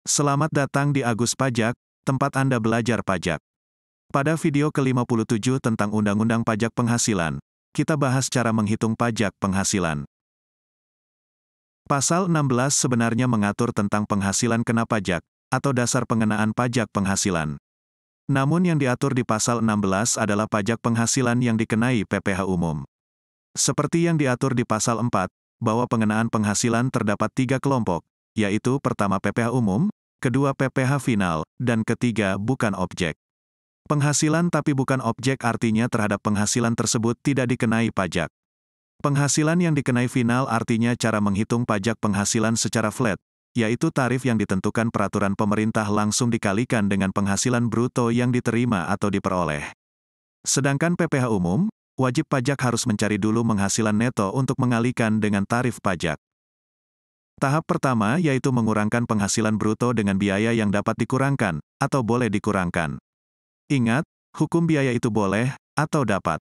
Selamat datang di Agus Pajak, tempat Anda belajar pajak. Pada video ke-57 tentang Undang-Undang Pajak Penghasilan, kita bahas cara menghitung pajak penghasilan. Pasal 16 sebenarnya mengatur tentang penghasilan kena pajak, atau dasar pengenaan pajak penghasilan. Namun yang diatur di pasal 16 adalah pajak penghasilan yang dikenai PPh umum. Seperti yang diatur di pasal 4, bahwa pengenaan penghasilan terdapat 3 kelompok, yaitu pertama PPh umum, kedua PPh final, dan ketiga bukan objek. Penghasilan tapi bukan objek artinya terhadap penghasilan tersebut tidak dikenai pajak. Penghasilan yang dikenai final artinya cara menghitung pajak penghasilan secara flat, yaitu tarif yang ditentukan peraturan pemerintah langsung dikalikan dengan penghasilan bruto yang diterima atau diperoleh. Sedangkan PPh umum, wajib pajak harus mencari dulu penghasilan neto untuk mengalihkan dengan tarif pajak. Tahap pertama yaitu mengurangkan penghasilan bruto dengan biaya yang dapat dikurangkan, atau boleh dikurangkan. Ingat, hukum biaya itu boleh, atau dapat.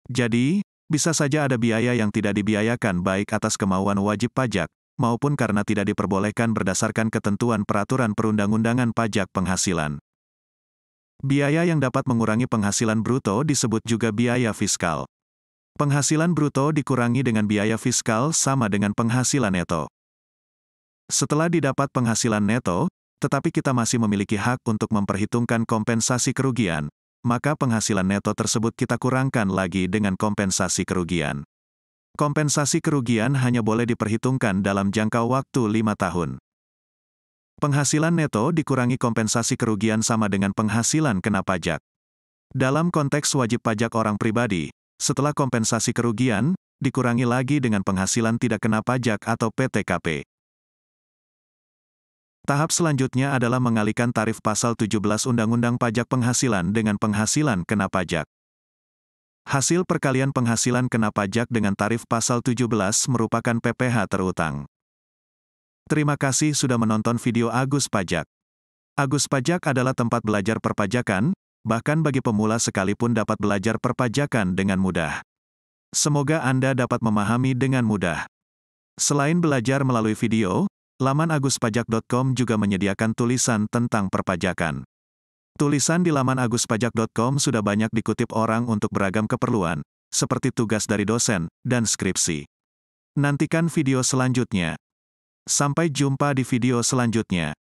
Jadi, bisa saja ada biaya yang tidak dibiayakan baik atas kemauan wajib pajak, maupun karena tidak diperbolehkan berdasarkan ketentuan peraturan perundang-undangan pajak penghasilan. Biaya yang dapat mengurangi penghasilan bruto disebut juga biaya fiskal. Penghasilan bruto dikurangi dengan biaya fiskal sama dengan penghasilan neto. Setelah didapat penghasilan neto, tetapi kita masih memiliki hak untuk memperhitungkan kompensasi kerugian, maka penghasilan neto tersebut kita kurangkan lagi dengan kompensasi kerugian. Kompensasi kerugian hanya boleh diperhitungkan dalam jangka waktu 5 tahun. Penghasilan neto dikurangi kompensasi kerugian sama dengan penghasilan kena pajak. Dalam konteks wajib pajak orang pribadi, setelah kompensasi kerugian, dikurangi lagi dengan penghasilan tidak kena pajak atau PTKP. Tahap selanjutnya adalah mengalihkan tarif pasal 17 Undang-Undang Pajak Penghasilan dengan penghasilan kena pajak. Hasil perkalian penghasilan kena pajak dengan tarif pasal 17 merupakan PPh terutang. Terima kasih sudah menonton video Agus Pajak. Agus Pajak adalah tempat belajar perpajakan, bahkan bagi pemula sekalipun dapat belajar perpajakan dengan mudah. Semoga Anda dapat memahami dengan mudah. Selain belajar melalui video, laman aguspajak.com juga menyediakan tulisan tentang perpajakan. Tulisan di laman aguspajak.com sudah banyak dikutip orang untuk beragam keperluan, seperti tugas dari dosen, dan skripsi. Nantikan video selanjutnya. Sampai jumpa di video selanjutnya.